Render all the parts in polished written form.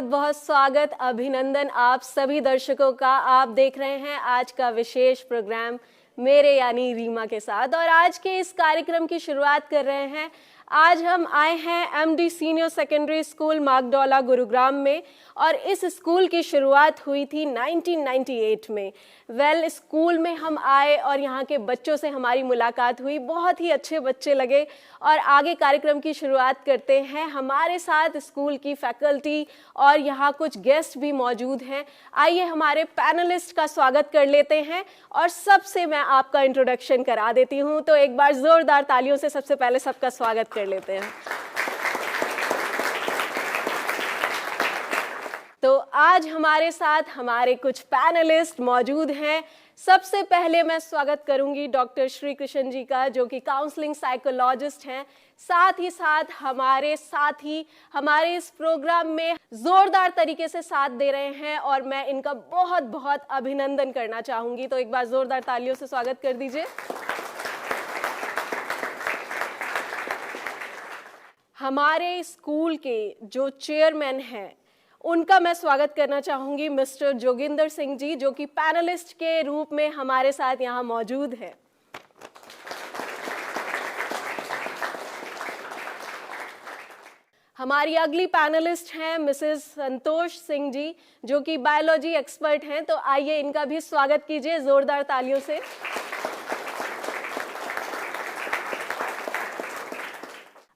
बहुत बहुत स्वागत, अभिनंदन आप सभी दर्शकों का। आप देख रहे हैं आज का विशेष प्रोग्राम मेरे यानी रीमा के साथ, और आज के इस कार्यक्रम की शुरुआत कर रहे हैं। आज हम आए हैं MD senior secondary school Magdola Gurugram में, और इस स्कूल की शुरुआत हुई थी 1998 में। स्कूल में हम आए और यहाँ के बच्चों से हमारी मुलाकात हुई, बहुत ही अच्छे बच्चे लगे। और आगे कार्यक्रम की शुरुआत करते हैं। हमारे साथ स्कूल की फैकल्टी और यहाँ कुछ गेस्ट भी मौजूद हैं। आइए हमारे पैनलिस्ट का स्वागत कर लेते हैं, और सबसे मैं आपका इंट्रोडक्शन करा देती हूँ। तो एक बार जोरदार तालियों से सबसे पहले सबका स्वागत कर लेते हैं। तो आज हमारे साथ हमारे कुछ पैनलिस्ट मौजूद हैं। सबसे पहले मैं स्वागत करूंगी डॉक्टर श्री कृष्ण जी का, जो कि काउंसलिंग साइकोलॉजिस्ट हैं। साथ ही साथ हमारे इस प्रोग्राम में जोरदार तरीके से साथ दे रहे हैं, और मैं इनका बहुत बहुत अभिनंदन करना चाहूंगी। तो एक बार जोरदार तालियों से स्वागत कर दीजिए। हमारे स्कूल के जो चेयरमैन हैं, उनका मैं स्वागत करना चाहूंगी, मिस्टर जोगिंदर सिंह जी, जो कि पैनलिस्ट के रूप में हमारे साथ यहाँ मौजूद है। हमारी अगली पैनलिस्ट हैं मिसेस संतोष सिंह जी, जो कि बायोलॉजी एक्सपर्ट हैं। तो आइए इनका भी स्वागत कीजिए जोरदार तालियों से।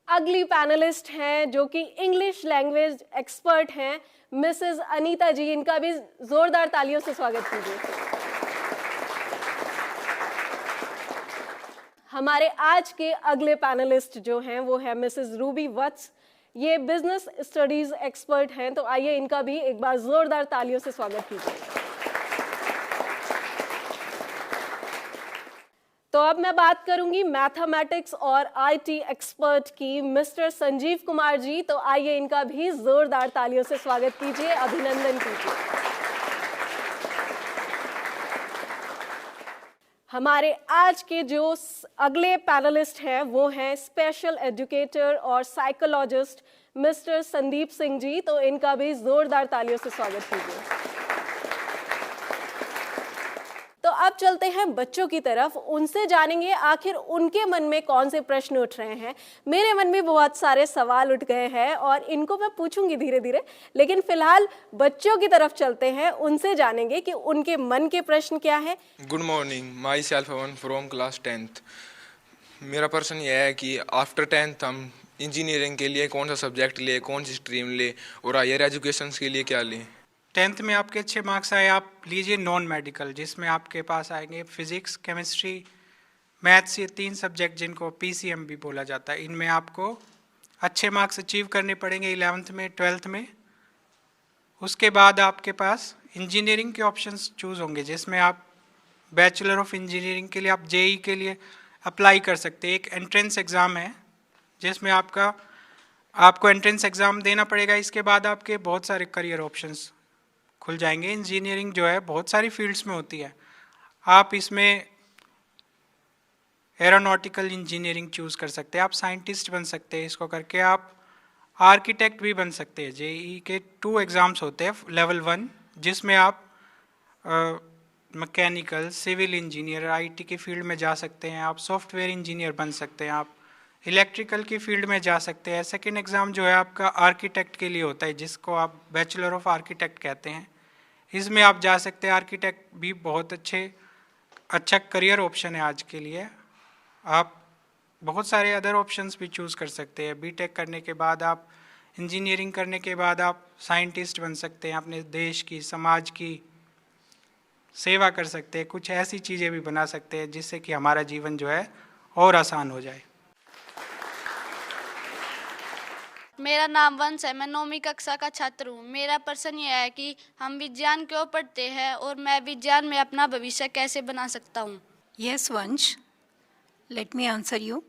अगली पैनलिस्ट हैं जो कि इंग्लिश लैंग्वेज एक्सपर्ट हैं, मिसेस अनीता जी। इनका भी जोरदार तालियों से स्वागत कीजिए। हमारे आज के अगले पैनलिस्ट जो हैं वो है मिसेस रूबी वत्स। ये बिजनेस स्टडीज एक्सपर्ट हैं। तो आइए इनका भी एक बार जोरदार तालियों से स्वागत कीजिए। तो अब मैं बात करूंगी मैथमेटिक्स और आईटी एक्सपर्ट की, मिस्टर संजीव कुमार जी। तो आइए इनका भी जोरदार तालियों से स्वागत कीजिए, अभिनंदन कीजिए। हमारे आज के जो अगले पैनलिस्ट हैं वो हैं स्पेशल एजुकेटर और साइकोलॉजिस्ट मिस्टर संदीप सिंह जी। तो इनका भी जोरदार तालियों से स्वागत कीजिए। तो अब चलते हैं बच्चों की तरफ, उनसे जानेंगे आखिर उनके मन में कौन से प्रश्न उठ रहे हैं। मेरे मन में बहुत सारे सवाल उठ गए हैं और इनको मैं पूछूंगी धीरे धीरे, लेकिन फिलहाल बच्चों की तरफ चलते हैं, उनसे जानेंगे कि उनके मन के प्रश्न क्या है। Good morning, myself Avan from class 10th। मेरा प्रश्न यह है कि आफ्टर 10th हम इंजीनियरिंग के लिए कौन सा सब्जेक्ट ले, कौन सी स्ट्रीम ले, और हायर एजुकेशन के लिए क्या लें। 10th में आपके अच्छे मार्क्स आए, आप लीजिए नॉन मेडिकल, जिसमें आपके पास आएंगे फिजिक्स, केमिस्ट्री, मैथ्स, ये 3 सब्जेक्ट जिनको पीसीएम भी बोला जाता है। इनमें आपको अच्छे मार्क्स अचीव करने पड़ेंगे 11th में, 12th में। उसके बाद आपके पास इंजीनियरिंग के ऑप्शंस चूज़ होंगे, जिसमें आप बैचलर ऑफ इंजीनियरिंग के लिए आप जेई के लिए अप्लाई कर सकते हैं। एक एंट्रेंस एग्ज़ाम है जिसमें आपको एंट्रेंस एग्ज़ाम देना पड़ेगा। इसके बाद आपके बहुत सारे करियर ऑप्शंस खुल जाएंगे। इंजीनियरिंग जो है बहुत सारी फील्ड्स में होती है। आप इसमें एरोनॉटिकल इंजीनियरिंग चूज़ कर सकते हैं, आप साइंटिस्ट बन सकते हैं, इसको करके आप आर्किटेक्ट भी बन सकते हैं। जेई के 2 एग्ज़ाम्स होते हैं, लेवल 1, जिसमें आप मैकेनिकल, सिविल इंजीनियर, आईटी की फील्ड में जा सकते हैं, आप सॉफ्टवेयर इंजीनियर बन सकते हैं, आप इलेक्ट्रिकल की फील्ड में जा सकते हैं। सेकेंड एग्ज़ाम जो है आपका आर्किटेक्ट के लिए होता है, जिसको आप बैचलर ऑफ आर्किटेक्ट कहते हैं। इसमें आप जा सकते हैं। आर्किटेक्ट भी बहुत अच्छा करियर ऑप्शन है आज के लिए। आप बहुत सारे अदर ऑप्शंस भी चूज़ कर सकते हैं। बीटेक करने के बाद आप, इंजीनियरिंग करने के बाद आप साइंटिस्ट बन सकते हैं, अपने देश की, समाज की सेवा कर सकते हैं, कुछ ऐसी चीज़ें भी बना सकते हैं जिससे कि हमारा जीवन जो है और आसान हो जाए। मेरा नाम वंश है, मैं 9वीं कक्षा का छात्र हूँ। मेरा प्रश्न यह है कि हम विज्ञान क्यों पढ़ते हैं और मैं विज्ञान में अपना भविष्य कैसे बना सकता हूँ। यस वंश, let me answer you.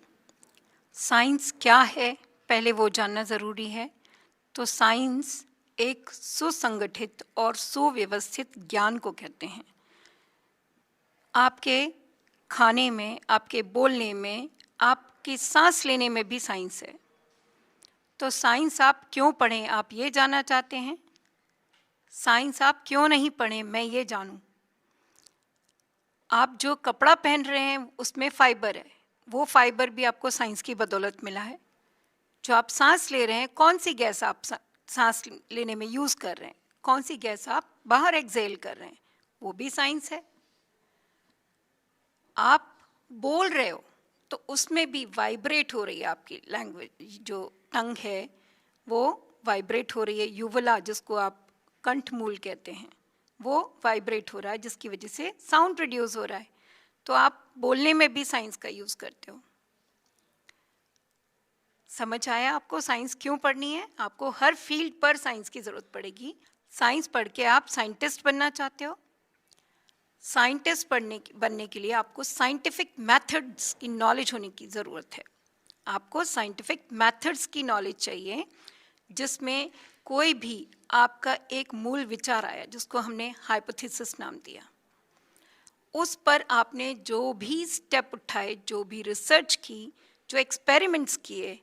Science क्या है पहले वो जानना ज़रूरी है। तो साइंस एक सुसंगठित और सुव्यवस्थित ज्ञान को कहते हैं। आपके खाने में, आपके बोलने में, आपकी सांस लेने में भी साइंस है। तो साइंस आप क्यों पढ़ें, आप ये जानना चाहते हैं। साइंस आप क्यों नहीं पढ़ें, मैं ये जानूं। आप जो कपड़ा पहन रहे हैं उसमें फाइबर है, वो फाइबर भी आपको साइंस की बदौलत मिला है। जो आप सांस ले रहे हैं, कौन सी गैस आप सांस लेने में यूज़ कर रहे हैं, कौन सी गैस आप बाहर एक्सेल कर रहे हैं, वो भी साइंस है। आप बोल रहे हो तो उसमें भी वाइब्रेट हो रही है आपकी लैंग्वेज, जो टंग है वो वाइब्रेट हो रही है। युवला, जिसको आप कंठमूल कहते हैं, वो वाइब्रेट हो रहा है, जिसकी वजह से साउंड प्रोड्यूस हो रहा है। तो आप बोलने में भी साइंस का यूज़ करते हो। समझ आया आपको साइंस क्यों पढ़नी है? आपको हर फील्ड पर साइंस की ज़रूरत पड़ेगी। साइंस पढ़ के आप साइंटिस्ट बनना चाहते हो, साइंटिस्ट बनने के लिए आपको साइंटिफिक मेथड्स की नॉलेज होने की ज़रूरत है। आपको साइंटिफिक मेथड्स की नॉलेज चाहिए, जिसमें कोई भी आपका एक मूल विचार आया, जिसको हमने हाइपोथेसिस नाम दिया, उस पर आपने जो भी स्टेप उठाए, जो भी रिसर्च की, जो एक्सपेरिमेंट्स किए,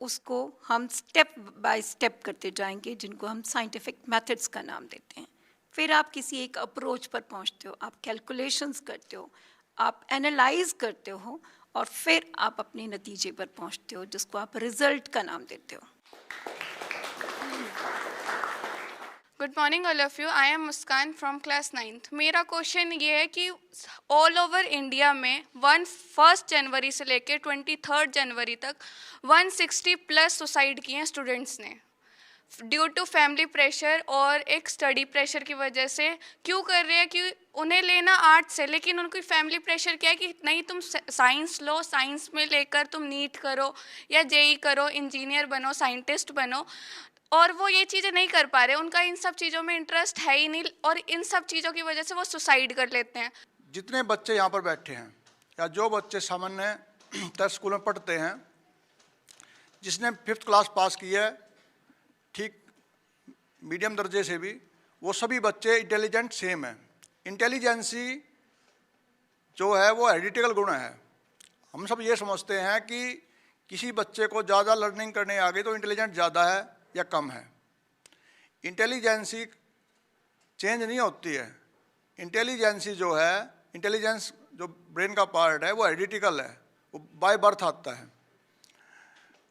उसको हम स्टेप बाय स्टेप करते जाएंगे, जिनको हम साइंटिफिक मेथड्स का नाम देते हैं। फिर आप किसी एक अप्रोच पर पहुंचते हो, आप कैलकुलेशंस करते हो, आप एनालाइज करते हो, और फिर आप अपने नतीजे पर पहुंचते हो, जिसको आप रिजल्ट का नाम देते हो। Good morning all of you. I am Muskan from class 9th। मेरा क्वेश्चन ये है कि ऑल ओवर इंडिया में 1 जनवरी से लेकर 23 जनवरी तक 160+ सुसाइड किए हैं स्टूडेंट्स ने, ड्यू टू फैमिली प्रेशर और एक स्टडी प्रेशर की वजह से। क्यों कर रहे हैं? कि उन्हें लेना आर्ट्स है, लेकिन उनकी फैमिली प्रेशर क्या है कि नहीं, तुम साइंस लो, साइंस में लेकर तुम नीट करो या जेई करो, इंजीनियर बनो, साइंटिस्ट बनो, और वो ये चीज़ें नहीं कर पा रहे। उनका इन सब चीज़ों में इंटरेस्ट है ही नहीं, और इन सब चीज़ों की वजह से वो सुसाइड कर लेते हैं। जितने बच्चे यहाँ पर बैठे हैं या जो बच्चे सामान्य स्कूल में पढ़ते हैं, जिसने 5th क्लास पास की है, ठीक मीडियम दर्जे से भी, वो सभी बच्चे इंटेलिजेंट सेम है। इंटेलिजेंसी जो है वो हेरिडिटिकल गुण है। हम सब ये समझते हैं कि किसी बच्चे को ज़्यादा लर्निंग करने आ गई तो इंटेलिजेंट ज़्यादा है या कम है। इंटेलिजेंसी चेंज नहीं होती है। इंटेलिजेंसी जो है, इंटेलिजेंस जो ब्रेन का पार्ट है वो हेरिडिटिकल है, वो बाय बर्थ आता है,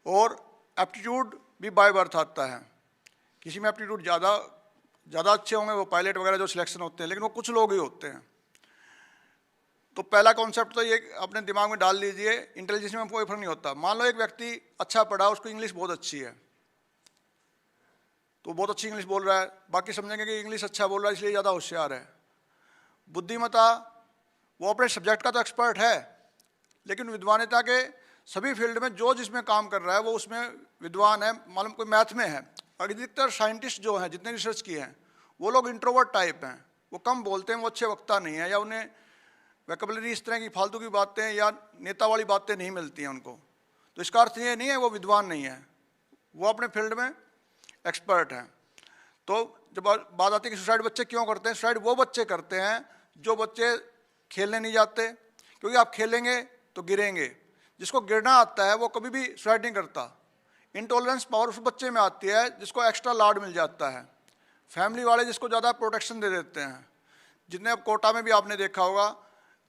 और एप्टीट्यूड भी बाय बर्थ आता है। किसी में एप्टीट्यूड ज़्यादा अच्छे होंगे, वो पायलट वगैरह जो सिलेक्शन होते हैं, लेकिन वो कुछ लोग ही होते हैं। तो पहला कॉन्सेप्ट तो ये अपने दिमाग में डाल लीजिए, इंटेलिजेंस में कोई फर्क नहीं होता। मान लो एक व्यक्ति अच्छा पढ़ा, उसको इंग्लिश बहुत अच्छी है, तो बहुत अच्छी इंग्लिश बोल रहा है, बाकी समझेंगे कि इंग्लिश अच्छा बोल रहा है इसलिए ज़्यादा होशियार है। बुद्धिमत्ता, वो अपने सब्जेक्ट का तो एक्सपर्ट है, लेकिन विद्वानिता के सभी फील्ड में जो जिसमें काम कर रहा है वो उसमें विद्वान है। मालूम कोई मैथ में है। अधिकतर साइंटिस्ट जो हैं, जितने रिसर्च किए हैं, वो लोग इंट्रोवर्ट टाइप हैं, वो कम बोलते हैं, वो अच्छे वक्ता नहीं है, या उन्हें वोकैबुलरी इस तरह की फालतू की बातें या नेता वाली बातें नहीं मिलती हैं उनको। तो इसका अर्थ ये नहीं है वो विद्वान नहीं है, वो अपने फील्ड में एक्सपर्ट हैं। तो जब बात आती है कि सुसाइड बच्चे क्यों करते हैं, सुसाइड वो बच्चे करते हैं जो बच्चे खेलने नहीं जाते, क्योंकि आप खेलेंगे तो गिरेंगे। जिसको गिरना आता है वो कभी भी सुसाइड नहीं करता। इंटॉलरेंस पावर उस बच्चे में आती है जिसको एक्स्ट्रा लाड मिल जाता है, फैमिली वाले जिसको ज़्यादा प्रोटेक्शन दे देते हैं। जितने अब कोटा में भी आपने देखा होगा,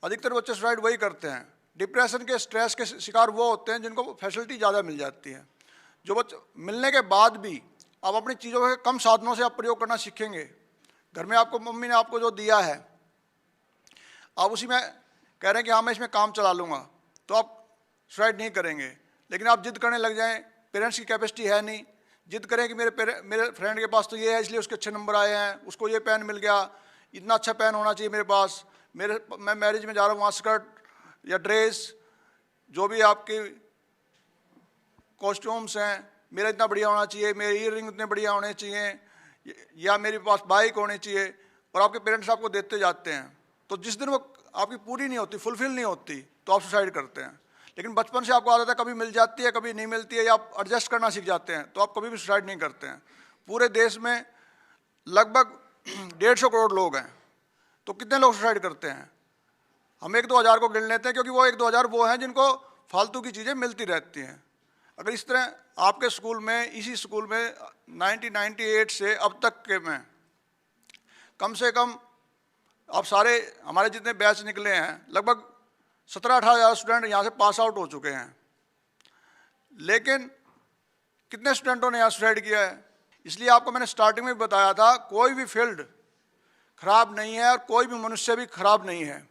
अधिकतर बच्चे सुसाइड वही करते हैं। डिप्रेशन के, स्ट्रेस के शिकार वो होते हैं जिनको फैसिलिटी ज़्यादा मिल जाती है। जो बच्चे मिलने के बाद भी आप अपनी चीज़ों के कम साधनों से आप प्रयोग करना सीखेंगे। घर में आपको मम्मी ने आपको जो दिया है, आप उसी में कह रहे हैं कि हाँ मैं इसमें काम चला लूँगा, तो आप सुसाइड नहीं करेंगे। लेकिन आप जिद करने लग जाएं, पेरेंट्स की कैपेसिटी है नहीं, जिद करें कि मेरे फ्रेंड के पास तो ये है इसलिए उसके अच्छे नंबर आए हैं, उसको ये पेन मिल गया, इतना अच्छा पेन होना चाहिए मेरे पास, मैं मैरिज में जा रहा हूँ, वहाँ स्कर्ट या ड्रेस, जो भी आपकी कॉस्ट्यूम्स हैं, मेरा इतना बढ़िया होना चाहिए, मेरे ईयर रिंग इतने बढ़िया होने चाहिए, या मेरे पास बाइक होनी चाहिए, और आपके पेरेंट्स आपको देते जाते हैं। तो जिस दिन वो आपकी पूरी नहीं होती, फुलफिल नहीं होती, तो आप सुसाइड करते हैं। लेकिन बचपन से आपको आदत है, कभी मिल जाती है कभी नहीं मिलती है, या आप एडजस्ट करना सीख जाते हैं, तो आप कभी भी सुसाइड नहीं करते हैं। पूरे देश में लगभग 150 करोड़ लोग हैं, तो कितने लोग सुसाइड करते हैं? हम 1-2 हज़ार को गिन लेते हैं, क्योंकि वो 1-2 हज़ार वो हैं जिनको फालतू की चीज़ें मिलती रहती हैं। अगर इस तरह आपके स्कूल में, इसी स्कूल में 1998 से अब तक के में कम से कम आप सारे हमारे जितने बैच निकले हैं लगभग 17-18 हज़ार स्टूडेंट यहाँ से पास आउट हो चुके हैं, लेकिन कितने स्टूडेंटों ने यहाँ सुसाइड किया है? इसलिए आपको मैंने स्टार्टिंग में बताया था, कोई भी फील्ड खराब नहीं है और कोई भी मनुष्य भी खराब नहीं है।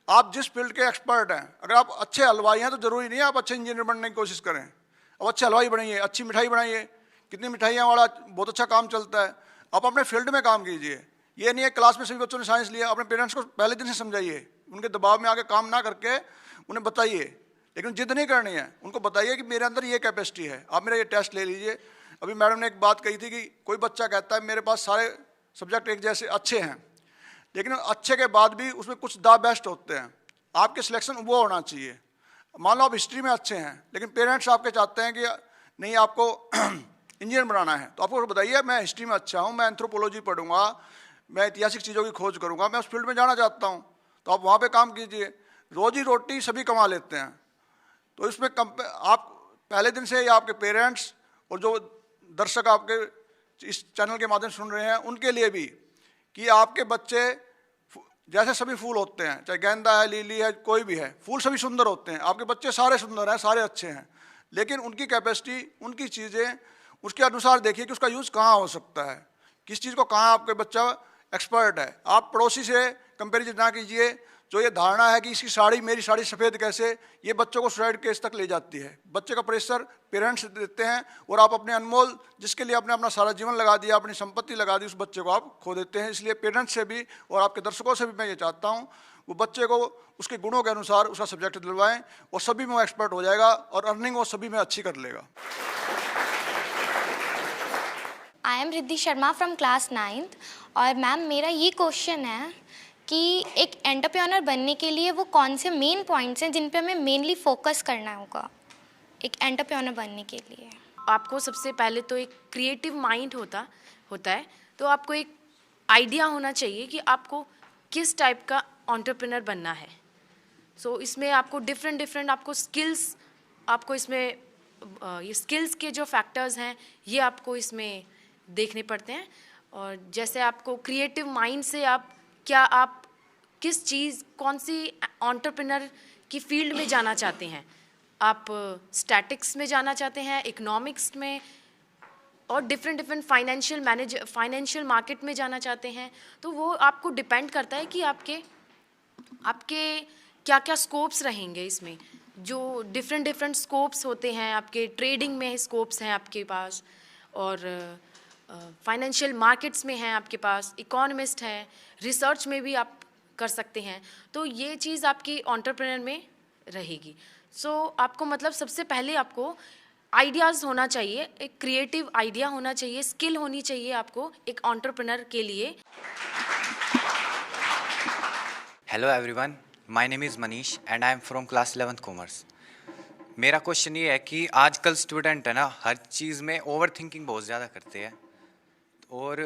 आप जिस फील्ड के एक्सपर्ट हैं, अगर आप अच्छे हलवाई हैं तो ज़रूरी नहीं है आप अच्छे इंजीनियर बनने की कोशिश करें। अब अच्छे हलवाई बनाइए, अच्छी मिठाई बनाइए, कितनी मिठाइयाँ वाला बहुत अच्छा काम चलता है। आप अपने फील्ड में काम कीजिए। ये नहीं है क्लास में सभी बच्चों ने साइंस लिया, अपने पेरेंट्स को पहले दिन से समझाइए, उनके दबाव में आके काम ना करके उन्हें बताइए, लेकिन जिद नहीं करनी है, उनको बताइए कि मेरे अंदर ये कैपेसिटी है, आप मेरा ये टेस्ट ले लीजिए। अभी मैडम ने एक बात कही थी कि कोई बच्चा कहता है मेरे पास सारे सब्जेक्ट एक जैसे अच्छे हैं, लेकिन अच्छे के बाद भी उसमें कुछ द बेस्ट होते हैं। आपके सिलेक्शन वो होना चाहिए। मान लो आप हिस्ट्री में अच्छे हैं, लेकिन पेरेंट्स आपके चाहते हैं कि नहीं आपको इंजीनियर बनाना है, तो आपको बताइए मैं हिस्ट्री में अच्छा हूँ, मैं एंथ्रोपोलॉजी पढ़ूंगा, मैं ऐतिहासिक चीज़ों की खोज करूंगा, मैं उस फील्ड में जाना चाहता हूँ, तो आप वहाँ पे काम कीजिए। रोजी रोटी सभी कमा लेते हैं, तो इसमें आप पहले दिन से या आपके पेरेंट्स और जो दर्शक आपके इस चैनल के माध्यम से सुन रहे हैं उनके लिए भी, कि आपके बच्चे जैसे सभी फूल होते हैं, चाहे गेंदा है, लिली है, कोई भी है, फूल सभी सुंदर होते हैं। आपके बच्चे सारे सुंदर हैं, सारे अच्छे हैं, लेकिन उनकी कैपेसिटी, उनकी चीज़ें उसके अनुसार देखिए कि उसका यूज़ कहाँ हो सकता है, किस चीज़ को कहाँ आपके बच्चा एक्सपर्ट है। आप पड़ोसी से कंपेरिजन ना कीजिए। जो ये धारणा है कि इसकी साड़ी, मेरी साड़ी सफ़ेद कैसे, ये बच्चों को सुसाइड केस तक ले जाती है। बच्चे का प्रेशर पेरेंट्स देते हैं और आप अपने अनमोल, जिसके लिए आपने अपना सारा जीवन लगा दिया, अपनी संपत्ति लगा दी, उस बच्चे को आप खो देते हैं। इसलिए पेरेंट्स से भी और आपके दर्शकों से भी मैं ये चाहता हूँ, वो बच्चे को उसके गुणों के अनुसार उसका सब्जेक्ट दिलवाएं और सभी में वो एक्सपर्ट हो जाएगा और अर्निंग वो सभी में अच्छी कर लेगा। I am Riddhi Sharma from class 9th। और मैम मेरा ये क्वेश्चन है कि एक एंटरप्रेन्योर बनने के लिए वो कौन से मेन पॉइंट्स हैं जिन पे हमें मेनली फोकस करना होगा एक एंटरप्रेन्योर बनने के लिए? आपको सबसे पहले तो एक क्रिएटिव माइंड होता है, तो आपको एक आइडिया होना चाहिए कि आपको किस टाइप का एंटरप्रेन्योर बनना है। सो इसमें आपको डिफरेंट आपको स्किल्स, आपको इसमें ये स्किल्स के जो फैक्टर्स हैं ये आपको इसमें देखने पड़ते हैं। और जैसे आपको क्रिएटिव माइंड से आप किस चीज़, कौन सी एंटरप्रेन्योर की फील्ड में जाना चाहते हैं, आप स्टैटिक्स में जाना चाहते हैं, इकोनॉमिक्स में, और डिफरेंट फाइनेंशियल मार्केट में जाना चाहते हैं, तो वो आपको डिपेंड करता है कि आपके क्या क्या स्कोप्स रहेंगे। इसमें जो डिफरेंट स्कोप्स होते हैं, आपके ट्रेडिंग में स्कोप्स हैं आपके पास, और फाइनेंशियल मार्केट्स में हैं आपके पास, इकोनॉमिस्ट हैं, रिसर्च में भी आप कर सकते हैं। तो ये चीज़ आपकी एंटरप्रेन्योर में रहेगी। सो आपको मतलब सबसे पहले आपको आइडियाज़ होना चाहिए, एक क्रिएटिव आइडिया होना चाहिए, स्किल होनी चाहिए आपको एक एंटरप्रेन्योर के लिए। Hello everyone, my name is Manish and I am from class 11th commerce. मेरा क्वेश्चन ये है कि आजकल स्टूडेंट है ना, हर चीज़ में ओवर थिंकिंग बहुत ज़्यादा करते हैं और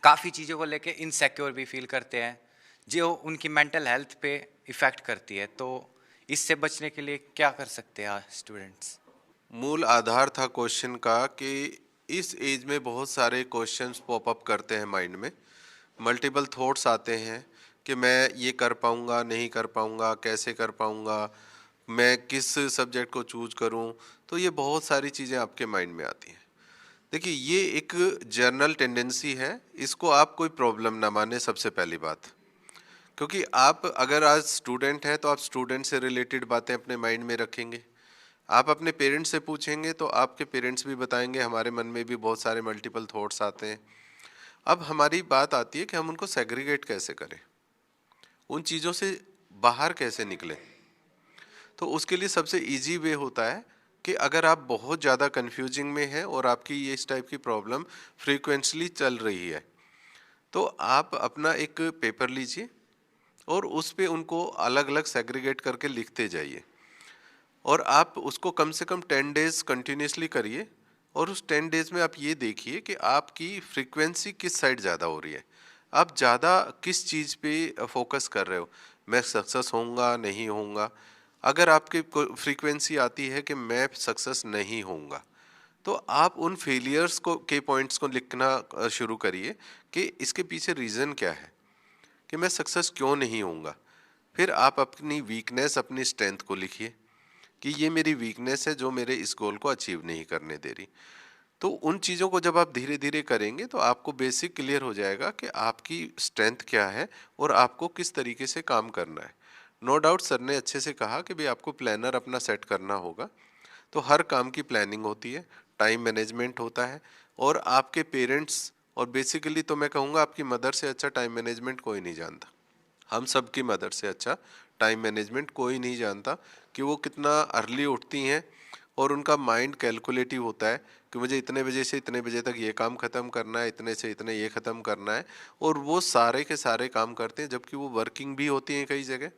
काफ़ी चीज़ों को लेके इनसिक्योर भी फील करते हैं, जो उनकी मेंटल हेल्थ पे इफ़ेक्ट करती है। तो इससे बचने के लिए क्या कर सकते हैं स्टूडेंट्स? मूल आधार था क्वेश्चन का कि इस एज में बहुत सारे क्वेश्चंस पॉपअप करते हैं माइंड में, मल्टीपल थॉट्स आते हैं कि मैं ये कर पाऊँगा, नहीं कर पाऊँगा, कैसे कर पाऊँगा, मैं किस सब्जेक्ट को चूज करूँ। तो ये बहुत सारी चीज़ें आपके माइंड में आती हैं। देखिए, ये एक जनरल टेंडेंसी है, इसको आप कोई प्रॉब्लम ना माने सबसे पहली बात, क्योंकि आप अगर आज स्टूडेंट हैं तो आप स्टूडेंट से रिलेटेड बातें अपने माइंड में रखेंगे। आप अपने पेरेंट्स से पूछेंगे तो आपके पेरेंट्स भी बताएंगे हमारे मन में भी बहुत सारे मल्टीपल थॉट्स आते हैं। अब हमारी बात आती है कि हम उनको सेग्रीगेट कैसे करें, उन चीज़ों से बाहर कैसे निकलें। तो उसके लिए सबसे इजी वे होता है कि अगर आप बहुत ज़्यादा कन्फ्यूजिंग में हैं और आपकी ये इस टाइप की प्रॉब्लम फ्रीक्वेंटली चल रही है, तो आप अपना एक पेपर लीजिए और उस पे उनको अलग अलग सेग्रीगेट करके लिखते जाइए, और आप उसको कम से कम 10 डेज कंटिन्यूसली करिए। और उस 10 डेज में आप ये देखिए कि आपकी फ्रीक्वेंसी किस साइड ज़्यादा हो रही है, आप ज़्यादा किस चीज़ पे फोकस कर रहे हो, मैं सक्सेस होऊंगा नहीं होऊंगा। अगर आपकी फ्रीक्वेंसी आती है कि मैं सक्सेस नहीं होऊंगा, तो आप उन फेलियर्स को के पॉइंट्स को लिखना शुरू करिए कि इसके पीछे रीज़न क्या है कि मैं सक्सेस क्यों नहीं होऊंगा। फिर आप अपनी वीकनेस अपनी स्ट्रेंथ को लिखिए कि ये मेरी वीकनेस है जो मेरे इस गोल को अचीव नहीं करने दे रही। तो उन चीज़ों को जब आप धीरे धीरे करेंगे तो आपको बेसिक क्लियर हो जाएगा कि आपकी स्ट्रेंथ क्या है और आपको किस तरीके से काम करना है। नो डाउट सर ने अच्छे से कहा कि भाई आपको प्लानर अपना सेट करना होगा। तो हर काम की प्लानिंग होती है, टाइम मैनेजमेंट होता है, और आपके पेरेंट्स और बेसिकली तो मैं कहूँगा आपकी मदर से अच्छा टाइम मैनेजमेंट कोई नहीं जानता। हम सब की मदर से अच्छा टाइम मैनेजमेंट कोई नहीं जानता कि वो कितना अर्ली उठती हैं और उनका माइंड कैलकुलेटिव होता है कि मुझे इतने बजे से इतने बजे तक ये काम ख़त्म करना है, इतने से इतने ये ख़त्म करना है, और वो सारे के सारे काम करते हैं जबकि वो वर्किंग भी होती हैं कई जगह,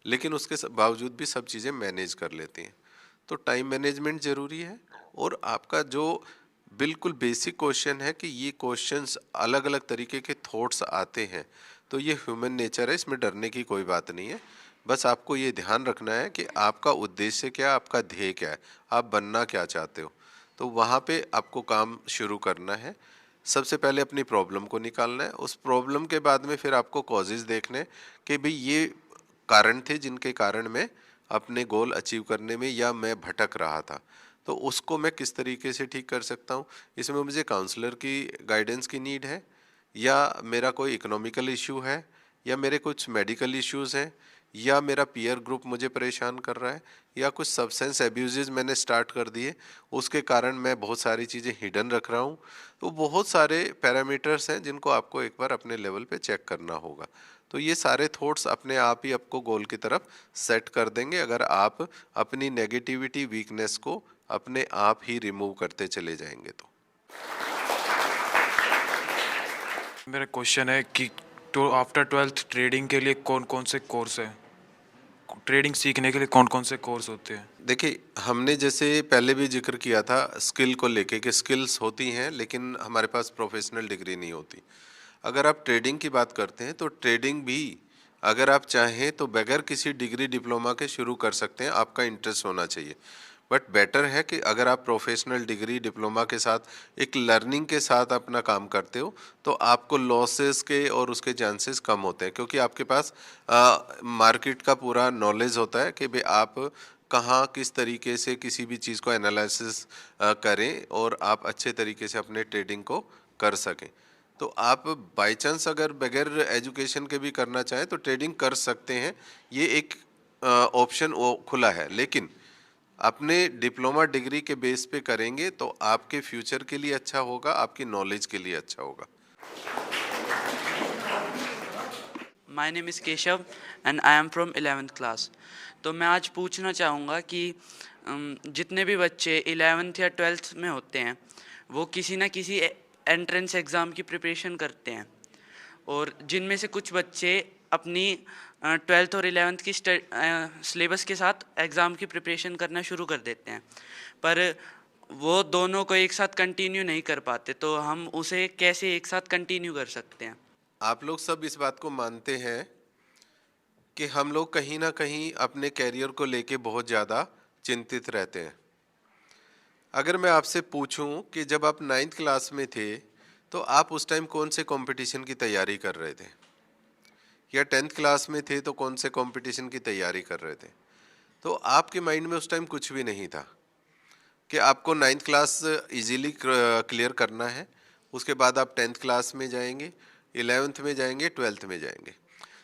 लेकिन उसके बावजूद भी सब चीज़ें मैनेज कर लेती हैं। तो टाइम मैनेजमेंट ज़रूरी है। और आपका जो बिल्कुल बेसिक क्वेश्चन है कि ये क्वेश्चंस अलग अलग तरीके के थॉट्स आते हैं, तो ये ह्यूमन नेचर है, इसमें डरने की कोई बात नहीं है। बस आपको ये ध्यान रखना है कि आपका उद्देश्य क्या है, आपका ध्येय क्या है, आप बनना क्या चाहते हो। तो वहाँ पे आपको काम शुरू करना है। सबसे पहले अपनी प्रॉब्लम को निकालना है, उस प्रॉब्लम के बाद में फिर आपको कॉजेज़ देखने कि भाई ये कारण थे जिनके कारण मैं अपने गोल अचीव करने में या मैं भटक रहा था, तो उसको मैं किस तरीके से ठीक कर सकता हूँ। इसमें मुझे काउंसलर की गाइडेंस की नीड है, या मेरा कोई इकोनॉमिकल इशू है, या मेरे कुछ मेडिकल इश्यूज़ हैं, या मेरा पीयर ग्रुप मुझे परेशान कर रहा है, या कुछ सब्सटेंस एब्यूजेस मैंने स्टार्ट कर दिए उसके कारण मैं बहुत सारी चीज़ें हिडन रख रहा हूँ। तो बहुत सारे पैरामीटर्स हैं जिनको आपको एक बार अपने लेवल पे चेक करना होगा। तो ये सारे थॉट्स अपने आप ही आपको गोल की तरफ सेट कर देंगे अगर आप अपनी नेगेटिविटी वीकनेस को अपने आप ही रिमूव करते चले जाएंगे। तो मेरा क्वेश्चन है कि तो आफ्टर 12th ट्रेडिंग के लिए कौन कौन से कोर्स है, ट्रेडिंग सीखने के लिए कौन कौन से कोर्स होते हैं? देखिए, हमने जैसे पहले भी जिक्र किया था स्किल को लेके कि स्किल्स होती हैं लेकिन हमारे पास प्रोफेशनल डिग्री नहीं होती। अगर आप ट्रेडिंग की बात करते हैं तो ट्रेडिंग भी अगर आप चाहें तो बगैर किसी डिग्री डिप्लोमा के शुरू कर सकते हैं, आपका इंटरेस्ट होना चाहिए। बट बेटर है कि अगर आप प्रोफेशनल डिग्री डिप्लोमा के साथ एक लर्निंग के साथ अपना काम करते हो तो आपको लॉसेस के और उसके चांसेस कम होते हैं, क्योंकि आपके पास मार्केट का पूरा नॉलेज होता है कि भाई आप कहाँ किस तरीके से किसी भी चीज़ को एनालिसिस करें और आप अच्छे तरीके से अपने ट्रेडिंग को कर सकें। तो आप बाय चांस अगर बगैर एजुकेशन के भी करना चाहें तो ट्रेडिंग कर सकते हैं, ये एक ऑप्शन खुला है। लेकिन अपने डिप्लोमा डिग्री के बेस पे करेंगे तो आपके फ्यूचर के लिए अच्छा होगा, आपकी नॉलेज के लिए अच्छा होगा। My name is Keshav and I am from 11th class. तो मैं आज पूछना चाहूँगा कि जितने भी बच्चे 11th या 12th में होते हैं वो किसी ना किसी एंट्रेंस एग्ज़ाम की प्रिपरेशन करते हैं, और जिनमें से कुछ बच्चे अपनी 12th और 11th की सिलेबस के साथ एग्ज़ाम की प्रिपरेशन करना शुरू कर देते हैं, पर वो दोनों को एक साथ कंटिन्यू नहीं कर पाते। तो हम उसे कैसे एक साथ कंटिन्यू कर सकते हैं? आप लोग सब इस बात को मानते हैं कि हम लोग कहीं ना कहीं अपने कैरियर को लेके बहुत ज़्यादा चिंतित रहते हैं। अगर मैं आपसे पूछूं कि जब आप 9th क्लास में थे तो आप उस टाइम कौन से कंपटीशन की तैयारी कर रहे थे, या 10th क्लास में थे तो कौन से कंपटीशन की तैयारी कर रहे थे, तो आपके माइंड में उस टाइम कुछ भी नहीं था कि आपको 9th क्लास इजीली क्लियर करना है, उसके बाद आप 10th क्लास में जाएंगे, 11th में जाएंगे, 12th में जाएंगे।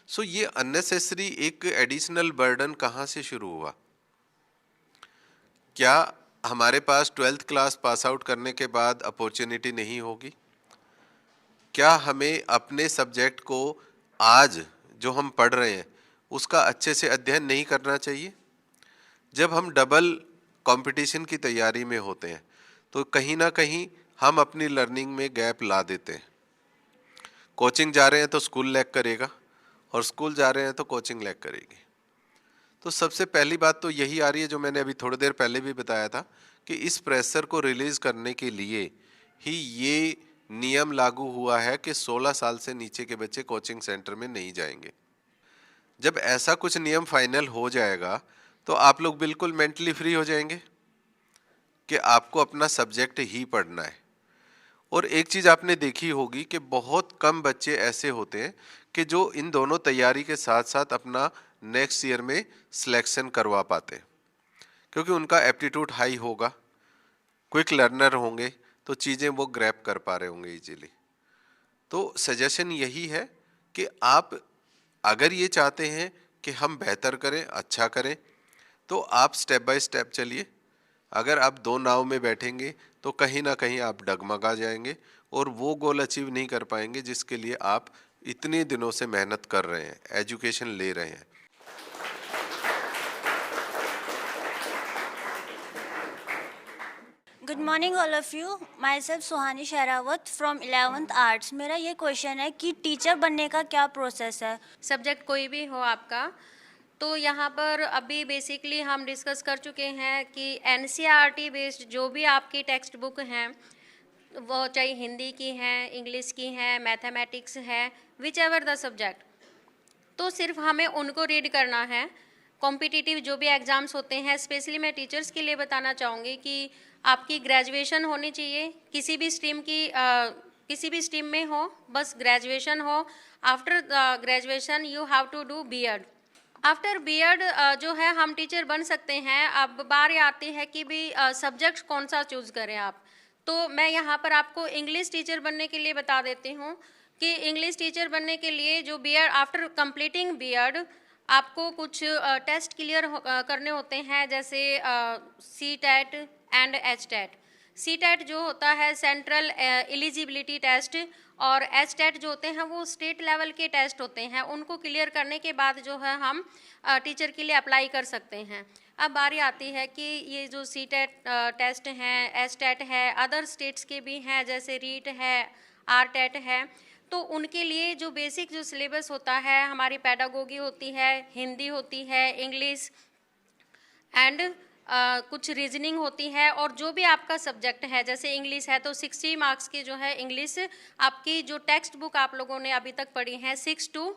सो ये अननेसेसरी एक एडिशनल बर्डन कहाँ से शुरू हुआ? क्या हमारे पास 12th क्लास पास आउट करने के बाद अपॉर्चुनिटी नहीं होगी? क्या हमें अपने सब्जेक्ट को आज जो हम पढ़ रहे हैं उसका अच्छे से अध्ययन नहीं करना चाहिए? जब हम डबल कंपटीशन की तैयारी में होते हैं तो कहीं ना कहीं हम अपनी लर्निंग में गैप ला देते हैं। कोचिंग जा रहे हैं तो स्कूल लैग करेगा, और स्कूल जा रहे हैं तो कोचिंग लैग करेगी। तो सबसे पहली बात तो यही आ रही है जो मैंने अभी थोड़ी देर पहले भी बताया था कि इस प्रेशर को रिलीज करने के लिए ही ये नियम लागू हुआ है कि 16 साल से नीचे के बच्चे कोचिंग सेंटर में नहीं जाएंगे। जब ऐसा कुछ नियम फाइनल हो जाएगा तो आप लोग बिल्कुल मेंटली फ्री हो जाएंगे, कि आपको अपना सब्जेक्ट ही पढ़ना है। और एक चीज़ आपने देखी होगी कि बहुत कम बच्चे ऐसे होते हैं कि जो इन दोनों तैयारी के साथ साथ अपना नेक्स्ट ईयर में सिलेक्शन करवा पाते हैं, क्योंकि उनका एप्टीट्यूड हाई होगा, क्विक लर्नर होंगे, तो चीज़ें वो ग्रैब कर पा रहे होंगे इजीली। तो सजेशन यही है कि आप अगर ये चाहते हैं कि हम बेहतर करें, अच्छा करें, तो आप स्टेप बाय स्टेप चलिए। अगर आप दो नाव में बैठेंगे तो कहीं ना कहीं आप डगमगा जाएंगे और वो गोल अचीव नहीं कर पाएंगे जिसके लिए आप इतने दिनों से मेहनत कर रहे हैं, एजुकेशन ले रहे हैं। Good morning all of you. My self Suhani Sehrawat from 11th arts. मेरा ये क्वेश्चन है कि टीचर बनने का क्या प्रोसेस है। सब्जेक्ट कोई भी हो आपका, तो यहाँ पर अभी बेसिकली हम डिस्कस कर चुके हैं कि NCERT बेस्ड जो भी आपकी टेक्स्ट बुक हैं, वो चाहे हिंदी की हैं, इंग्लिश की हैं, मैथमेटिक्स है, विच एवर द सब्जेक्ट, तो सिर्फ हमें उनको रीड करना है। कॉम्पिटिटिव जो भी एग्ज़ाम्स होते हैं, स्पेशली मैं टीचर्स के लिए बताना चाहूँगी कि आपकी ग्रेजुएशन होनी चाहिए, किसी भी किसी भी स्ट्रीम में हो, बस ग्रेजुएशन हो। After graduation you have to do B.Ed। After B.Ed जो है हम टीचर बन सकते हैं। अब बारी आती है कि भी सब्जेक्ट कौन सा चूज़ करें आप, तो मैं यहाँ पर आपको इंग्लिश टीचर बनने के लिए बता देती हूँ कि इंग्लिश टीचर बनने के लिए जो B.Ed आफ्टर कंप्लीटिंग B.Ed आपको कुछ टेस्ट क्लियर करने होते हैं, जैसे CTET एंड HTET। CTET जो होता है सेंट्रल एलिजिबिलिटी टेस्ट, और HTET जो होते हैं वो स्टेट लेवल के टेस्ट होते हैं। उनको क्लियर करने के बाद जो है हम टीचर के लिए अप्लाई कर सकते हैं। अब बारी आती है कि ये जो CTET टेस्ट हैं, HTET है, अदर स्टेट्स के भी हैं, जैसे REET है, RTET है, तो उनके लिए जो बेसिक जो सिलेबस होता है, हमारी पेडागोगी होती है, हिंदी होती है, इंग्लिश एंड कुछ रीजनिंग होती है, और जो भी आपका सब्जेक्ट है, जैसे इंग्लिश है तो 60 मार्क्स की जो है इंग्लिश आपकी जो टेक्स्ट बुक आप लोगों ने अभी तक पढ़ी है 6 to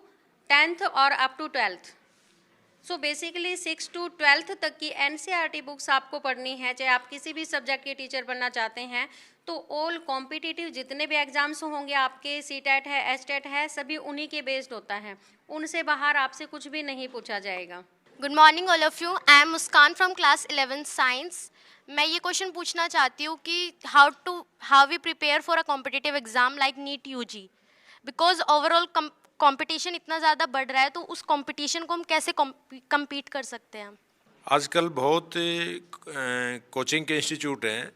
10th और up to 12th। So basically 6 to 12th तक की NCERT बुक्स आपको पढ़नी है, चाहे आप किसी भी सब्जेक्ट के टीचर बनना चाहते हैं। तो ऑल कॉम्पिटिटिव जितने भी एग्जाम्स होंगे आपके, CTET है, HTET है, सभी उन्हीं के बेस्ड होता है, उनसे बाहर आपसे कुछ भी नहीं पूछा जाएगा। Good morning all of you. I am Muskan from class 11th science. मैं ये क्वेश्चन पूछना चाहती हूँ कि how we prepare for a competitive exam like NEET UG, because overall competition इतना ज़्यादा बढ़ रहा है, तो उस कंपटीशन को हम कैसे कम्पीट कर सकते हैं। आजकल बहुत कोचिंग के इंस्टीट्यूट हैं,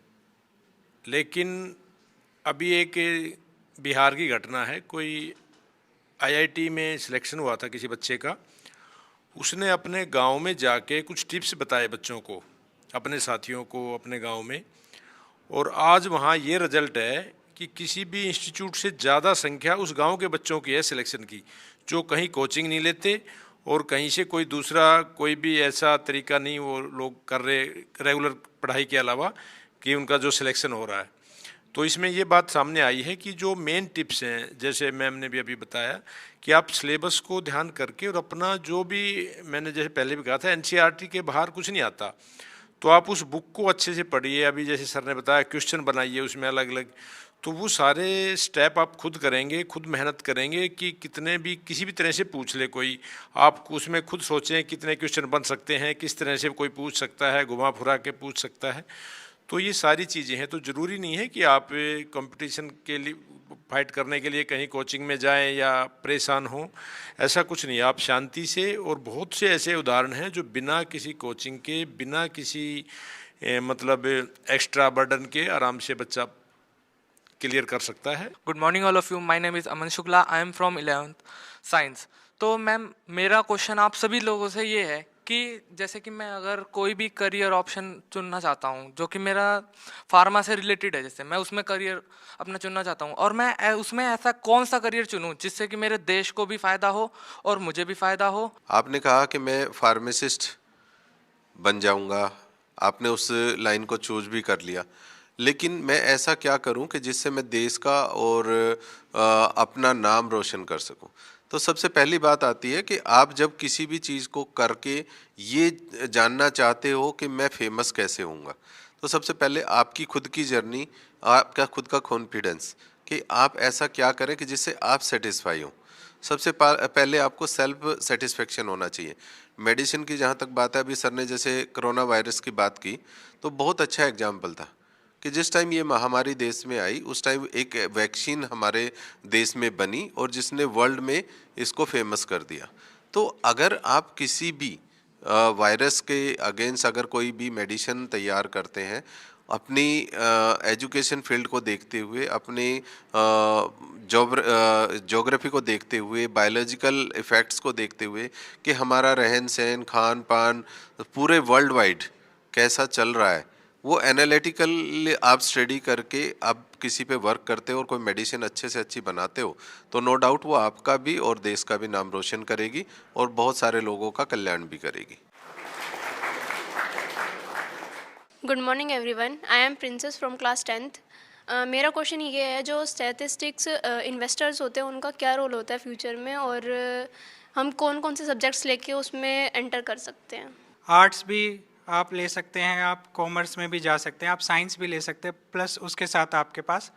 लेकिन अभी एक बिहार की घटना है, कोई IIT में सिलेक्शन हुआ था किसी बच्चे का, उसने अपने गांव में जाके कुछ टिप्स बताए बच्चों को, अपने साथियों को, अपने गांव में, और आज वहाँ ये रिजल्ट है कि किसी भी इंस्टीट्यूट से ज़्यादा संख्या उस गांव के बच्चों की है सिलेक्शन की, जो कहीं कोचिंग नहीं लेते और कहीं से कोई दूसरा कोई भी ऐसा तरीका नहीं वो लोग कर रहे रेगुलर पढ़ाई के अलावा, कि उनका जो सिलेक्शन हो रहा है। तो इसमें ये बात सामने आई है कि जो मेन टिप्स हैं, जैसे मैम ने भी अभी बताया कि आप सिलेबस को ध्यान करके और अपना जो भी, मैंने जैसे पहले भी कहा था, NCERT के बाहर कुछ नहीं आता, तो आप उस बुक को अच्छे से पढ़िए। अभी जैसे सर ने बताया क्वेश्चन बनाइए उसमें अलग अलग, तो वो सारे स्टेप आप खुद करेंगे, खुद मेहनत करेंगे कि कितने भी किसी भी तरह से पूछ ले कोई, आप उसमें खुद सोचें कितने क्वेश्चन बन सकते हैं, किस तरह से कोई पूछ सकता है, घुमा फुरा के पूछ सकता है। तो ये सारी चीज़ें हैं। तो ज़रूरी नहीं है कि आप कंपटीशन के लिए फाइट करने के लिए कहीं कोचिंग में जाएं या परेशान हों, ऐसा कुछ नहीं। आप शांति से, और बहुत से ऐसे उदाहरण हैं जो बिना किसी कोचिंग के, बिना किसी मतलब एक्स्ट्रा बर्डन के आराम से बच्चा क्लियर कर सकता है। Good morning all of you. My name is Aman Shukla. I am from 11th science. तो मैम, मेरा क्वेश्चन आप सभी लोगों से ये है कि जैसे कि मैं अगर कोई भी करियर ऑप्शन चुनना चाहता हूँ जो कि मेरा फार्मा से रिलेटेड है, जैसे मैं उसमें करियर अपना चुनना चाहता हूँ, और मैं उसमें ऐसा कौन सा करियर चुनूँ जिससे कि मेरे देश को भी फ़ायदा हो और मुझे भी फ़ायदा हो। आपने कहा कि मैं फार्मासिस्ट बन जाऊंगा, आपने उस लाइन को चूज भी कर लिया, लेकिन मैं ऐसा क्या करूं कि जिससे मैं देश का और अपना नाम रोशन कर सकूं। तो सबसे पहली बात आती है कि आप जब किसी भी चीज़ को करके ये जानना चाहते हो कि मैं फेमस कैसे होऊंगा, तो सबसे पहले आपकी खुद की जर्नी, आपका खुद का कॉन्फिडेंस कि आप ऐसा क्या करें कि जिससे आप सेटिस्फाई हो। सबसे पहले आपको सेल्फ सेटिस्फेक्शन होना चाहिए। मेडिसिन की जहाँ तक बात है, अभी सर ने जैसे कोरोना वायरस की बात की, तो बहुत अच्छा एग्जाम्पल था कि जिस टाइम ये महामारी देश में आई उस टाइम एक वैक्सीन हमारे देश में बनी और जिसने वर्ल्ड में इसको फेमस कर दिया। तो अगर आप किसी भी वायरस के अगेंस्ट अगर कोई भी मेडिसिन तैयार करते हैं, अपनी एजुकेशन फील्ड को देखते हुए, अपनी जोग्राफी को देखते हुए, बायोलॉजिकल इफ़ेक्ट्स को देखते हुए कि हमारा रहन सहन, खान पान पूरे वर्ल्ड वाइड कैसा चल रहा है, वो एनालिटिकल आप स्टडी करके आप किसी पे वर्क करते हो और कोई मेडिसिन अच्छे से अच्छी बनाते हो, तो नो डाउट वो आपका भी और देश का भी नाम रोशन करेगी और बहुत सारे लोगों का कल्याण भी करेगी। Good morning everyone, I am princess from class 10th। मेरा क्वेश्चन ये है, जो स्टैटिस्टिक्स इन्वेस्टर्स होते हैं उनका क्या रोल होता है फ्यूचर में, और हम कौन कौन से सब्जेक्ट्स लेके उसमें एंटर कर सकते हैं? आर्ट्स भी आप ले सकते हैं, आप कॉमर्स में भी जा सकते हैं, आप साइंस भी ले सकते हैं, प्लस उसके साथ आपके पास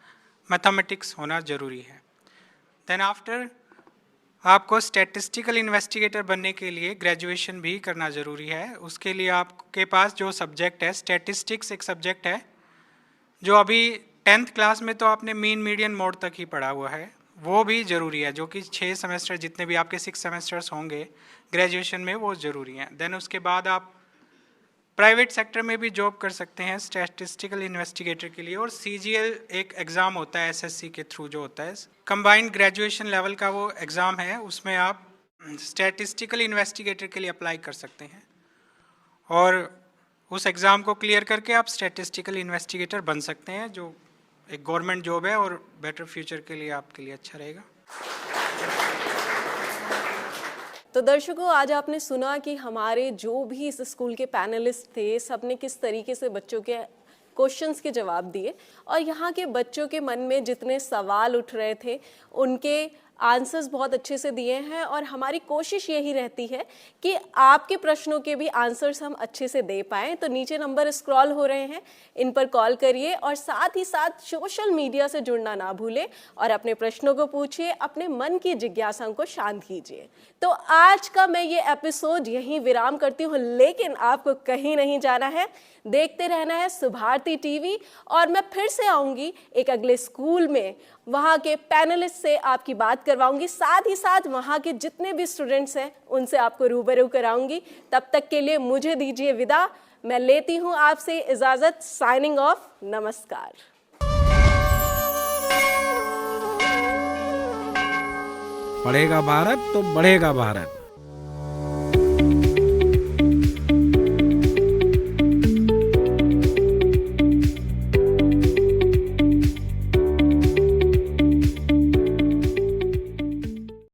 मैथमेटिक्स होना ज़रूरी है। देन आफ्टर आपको स्टैटिस्टिकल इन्वेस्टिगेटर बनने के लिए ग्रेजुएशन भी करना ज़रूरी है। उसके लिए आपके पास जो सब्जेक्ट है, स्टैटिस्टिक्स एक सब्जेक्ट है जो अभी 10th क्लास में तो आपने मीन मीडियन मोड तक ही पढ़ा हुआ है, वो भी ज़रूरी है, जो कि 6 सेमेस्टर जितने भी आपके 6 सेमेस्टर्स होंगे ग्रेजुएशन में वो ज़रूरी हैं। देन उसके बाद आप प्राइवेट सेक्टर में भी जॉब कर सकते हैं स्टैटिस्टिकल इन्वेस्टिगेटर के लिए, और CGL एक एग्ज़ाम होता है SSC के थ्रू जो होता है, कंबाइंड ग्रेजुएशन लेवल का वो एग्ज़ाम है, उसमें आप स्टैटिस्टिकल इन्वेस्टिगेटर के लिए अप्लाई कर सकते हैं और उस एग्ज़ाम को क्लियर करके आप स्टैटिस्टिकल इन्वेस्टिगेटर बन सकते हैं, जो एक गवर्नमेंट जॉब है और बेटर फ्यूचर के लिए आपके लिए अच्छा रहेगा। तो दर्शकों, आज आपने सुना कि हमारे जो भी इस स्कूल के पैनलिस्ट थे, सबने किस तरीके से बच्चों के क्वेश्चंस के जवाब दिए और यहाँ के बच्चों के मन में जितने सवाल उठ रहे थे उनके आंसर्स बहुत अच्छे से दिए हैं। और हमारी कोशिश यही रहती है कि आपके प्रश्नों के भी आंसर्स हम अच्छे से दे पाएँ। तो नीचे नंबर स्क्रॉल हो रहे हैं, इन पर कॉल करिए और साथ ही साथ सोशल मीडिया से जुड़ना ना भूलें और अपने प्रश्नों को पूछिए, अपने मन की जिज्ञासाओं को शांत कीजिए। तो आज का मैं ये एपिसोड यहीं विराम करती हूँ, लेकिन आपको कहीं नहीं जाना है, देखते रहना है सुभारती टीवी। और मैं फिर से आऊँगी एक अगले स्कूल में, वहाँ के पैनलिस्ट से आपकी बात करवाऊंगी, साथ ही साथ वहाँ के जितने भी स्टूडेंट्स हैं उनसे आपको रूबरू कराऊंगी। तब तक के लिए मुझे दीजिए विदा, मैं लेती हूँ आपसे इजाज़त। साइनिंग ऑफ, नमस्कार। पढ़ेगा भारत तो बढ़ेगा भारत।